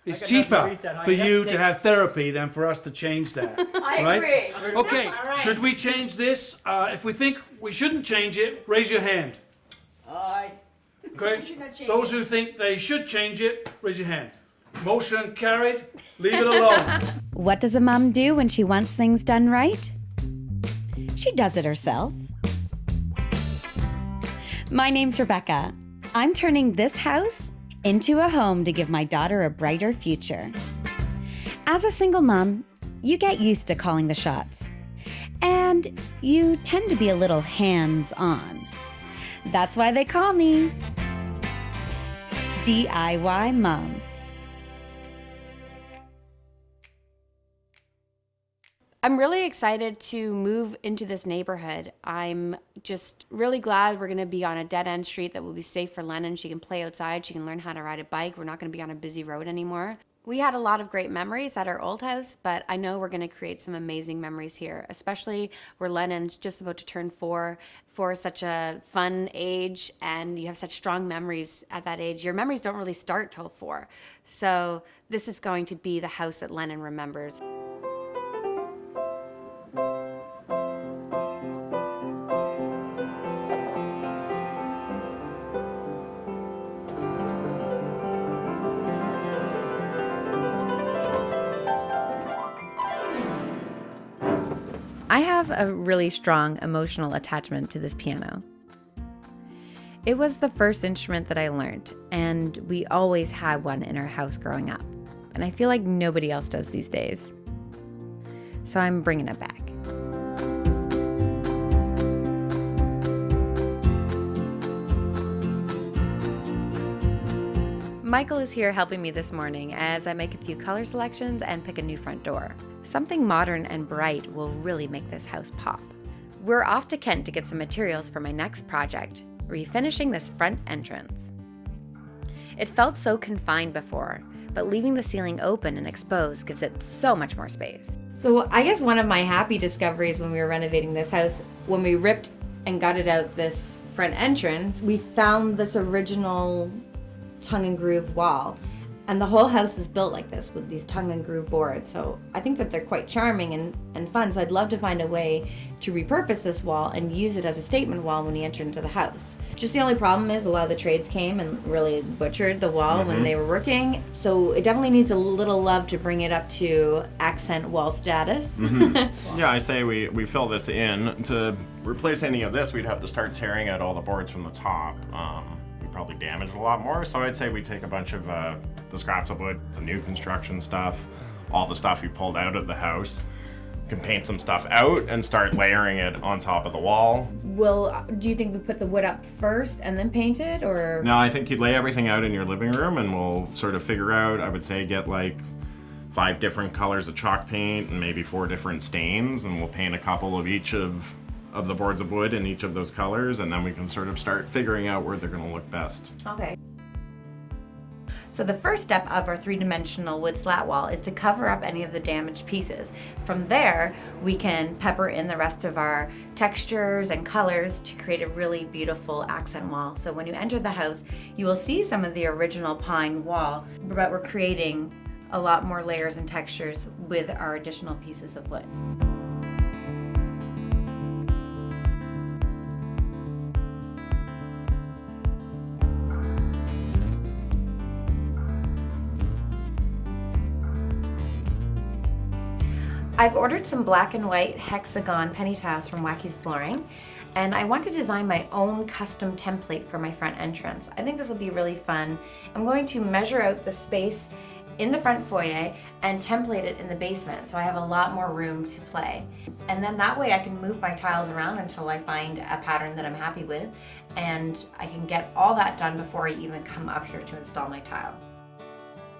It's cheaper for you to have therapy than for us to change that. I agree. Okay, Right. should we change this? If we think we shouldn't change it, raise your hand. Aye. Okay, should not change those who think they should change it, raise your hand. Motion carried, leave it alone. What does a mom do when she wants things done right? She does it herself. My name's Rebekah. I'm turning this house into a home to give my daughter a brighter future. As a single mom, you get used to calling the shots. And you tend to be a little hands-on. That's why they call me DIY Mom. I'm really excited to move into this neighborhood. I'm just really glad we're going to be on a dead-end street that will be safe for Lennon. She can play outside. She can learn how to ride a bike. We're not going to be on a busy road anymore. We had a lot of great memories at our old house, but I know we're going to create some amazing memories here, especially where Lennon's just about to turn 4 for such a fun age, and you have such strong memories at that age. Your memories don't really start till 4. So this is going to be the house that Lennon remembers. I have a really strong emotional attachment to this piano. It was the first instrument that I learned, and we always had one in our house growing up. And I feel like nobody else does these days. So I'm bringing it back. Michael is here helping me this morning as I make a few color selections and pick a new front door. Something modern and bright will really make this house pop. We're off to Kent to get some materials for my next project, refinishing this front entrance. It felt so confined before, but leaving the ceiling open and exposed gives it so much more space. So I guess one of my happy discoveries when we were renovating this house, when we ripped and gutted out this front entrance, we found this original tongue and groove wall. And the whole house is built like this with these tongue and groove boards. So I think that they're quite charming and fun. So I'd love to find a way to repurpose this wall and use it as a statement wall when you enter into the house. Just the only problem is a lot of the trades came and really butchered the wall when they were working. So it definitely needs a little love to bring it up to accent wall status. Yeah, I say we fill this in. To replace any of this, we'd have to start tearing out all the boards from the top. Probably damaged a lot more, so I'd say we take a bunch of the scraps of wood, the new construction stuff, all the stuff you pulled out of the house, can paint some stuff out and start layering it on top of the wall. Well, do you think we put the wood up first and then paint it, or? No, I think you'd lay everything out in your living room and we'll sort of figure out, I would say get like 5 different colors of chalk paint and maybe 4 different stains, and we'll paint a couple of each of the boards of wood in each of those colors, and then we can sort of start figuring out where they're going to look best. Okay. So the first step of our 3-dimensional wood slat wall is to cover up any of the damaged pieces. From there, we can pepper in the rest of our textures and colors to create a really beautiful accent wall. So when you enter the house, you will see some of the original pine wall, but we're creating a lot more layers and textures with our additional pieces of wood. I've ordered some black and white hexagon penny tiles from Wacky's Flooring, and I want to design my own custom template for my front entrance. I think this will be really fun. I'm going to measure out the space in the front foyer and template it in the basement, so I have a lot more room to play. And then that way I can move my tiles around until I find a pattern that I'm happy with, and I can get all that done before I even come up here to install my tile.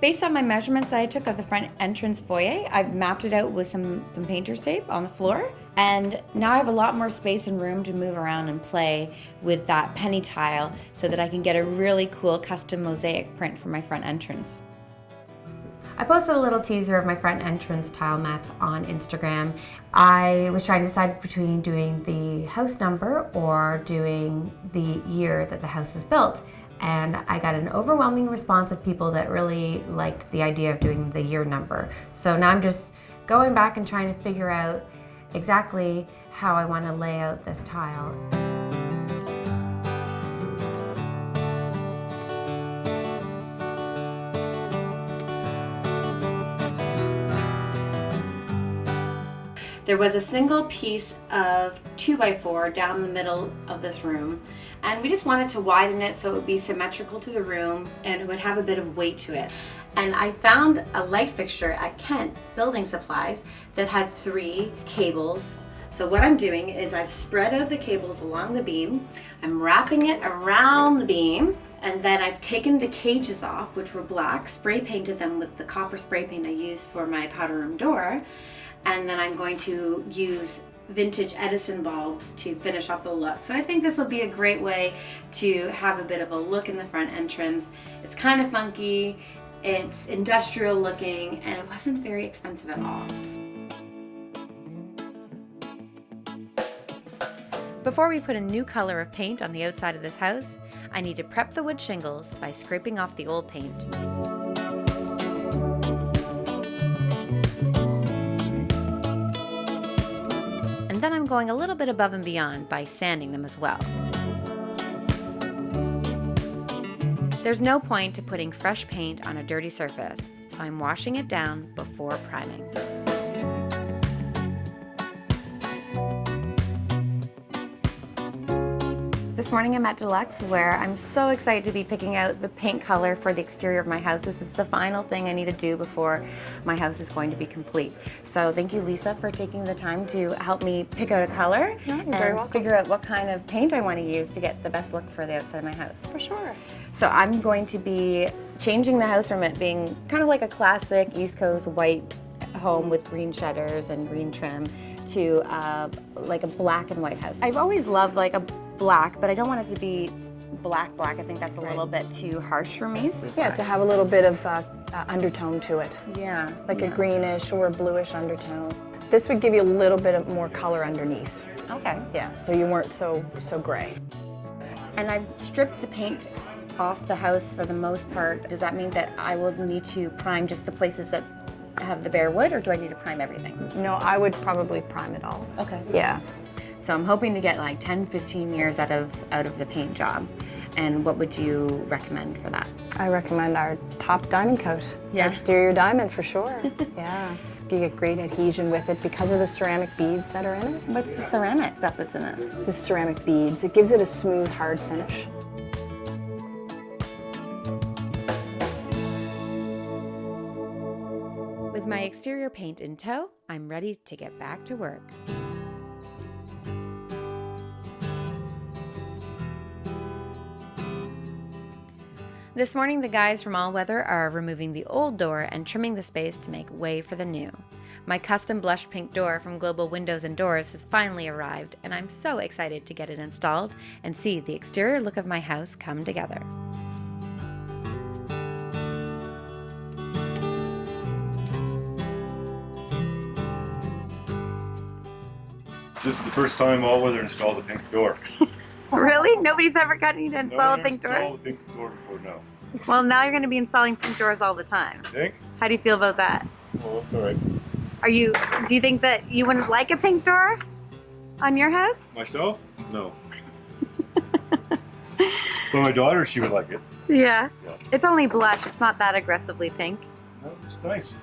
Based on my measurements that I took of the front entrance foyer, I've mapped it out with some painter's tape on the floor. And now I have a lot more space and room to move around and play with that penny tile so that I can get a really cool custom mosaic print for my front entrance. I posted a little teaser of my front entrance tile mats on Instagram. I was trying to decide between doing the house number or doing the year that the house was built. and I got an overwhelming response of people that really liked the idea of doing the year number. So now I'm just going back and trying to figure out exactly how I want to lay out this tile. There was a single piece of 2x4 down the middle of this room, and we just wanted to widen it so it would be symmetrical to the room and it would have a bit of weight to it. And I found a light fixture at Kent Building Supplies that had 3 cables. So what I'm doing is I've spread out the cables along the beam, I'm wrapping it around the beam, and then I've taken the cages off, which were black, spray painted them with the copper spray paint I used for my powder room door, and then I'm going to use vintage Edison bulbs to finish off the look. So I think this will be a great way to have a bit of a look in the front entrance. It's kind of funky, it's industrial looking, and it wasn't very expensive at all. Before we put a new color of paint on the outside of this house, I need to prep the wood shingles by scraping off the old paint. And then I'm going a little bit above and beyond by sanding them as well. There's no point to putting fresh paint on a dirty surface, so I'm washing it down before priming. This morning I'm at Dulux, where I'm so excited to be picking out the paint color for the exterior of my house. This is the final thing I need to do before my house is going to be complete. So thank you, Lisa, for taking the time to help me pick out a color and figure out what kind of paint I want to use to get the best look for the outside of my house. For sure. So I'm going to be changing the house from it being kind of like a classic East Coast white home with green shutters and green trim to like a black and white house. I've always loved like a black, but I don't want it to be black. I think that's a little bit too harsh for me. Yeah, to have a little bit of undertone to it. Yeah. Like a greenish or a bluish undertone. This would give you a little bit of more color underneath. Okay. Yeah, so you weren't so gray. And I've stripped the paint off the house for the most part. Does that mean that I will need to prime just the places that have the bare wood, or do I need to prime everything? No, I would probably prime it all. Okay. Yeah. So I'm hoping to get like 10, 15 years out of the paint job. And what would you recommend for that? I recommend our top diamond coat. Yeah. Exterior diamond for sure. Yeah. You get great adhesion with it because of the ceramic beads that are in it. What's the ceramic stuff that's in it? The ceramic beads. It gives it a smooth, hard finish. With my exterior paint in tow, I'm ready to get back to work. This morning, the guys from All Weather are removing the old door and trimming the space to make way for the new. My custom blush pink door from Global Windows and Doors has finally arrived, and I'm so excited to get it installed and see the exterior look of my house come together. This is the first time All Weather installed a pink door. Really? Nobody's ever gotten you to install a pink door? Installed a pink door before now. Well, now you're going to be installing pink doors all the time. Think? How do you feel about that? Well, that's all right. Do you think that you wouldn't like a pink door on your house? Myself? No. But my daughter, she would like it. Yeah. Yeah. It's only blush. It's not that aggressively pink. No, it's nice.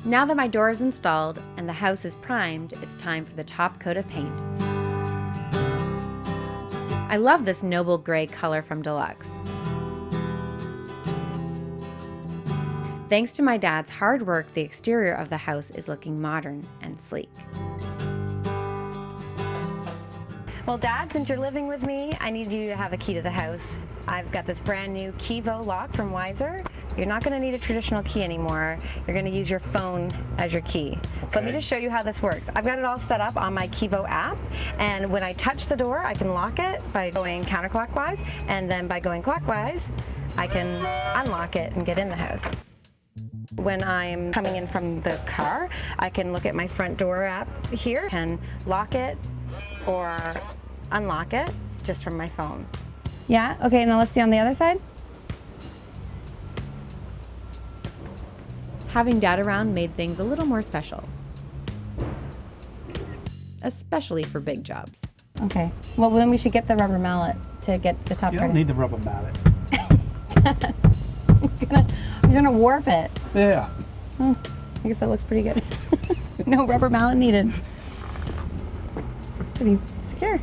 Now that my door is installed and the house is primed, it's time for the top coat of paint. I love this noble gray color from Dulux. Thanks to my dad's hard work, the exterior of the house is looking modern and sleek. Well, Dad, since you're living with me, I need you to have a key to the house. I've got this brand new Kivo lock from Weiser. You're not going to need a traditional key anymore. You're going to use your phone as your key. So let me just show you how this works. I've got it all set up on my Kivo app, and when I touch the door, I can lock it by going counterclockwise, and then by going clockwise, I can unlock it and get in the house. When I'm coming in from the car, I can look at my front door app here and lock it, or unlock it just from my phone. Yeah, okay, now let's see on the other side. Having Dad around made things a little more special, especially for big jobs. Okay, well then we should get the rubber mallet to get the top You part. don't need the rubber mallet. You're gonna warp it. Yeah. I guess that looks pretty good. No rubber mallet needed. It's pretty secure.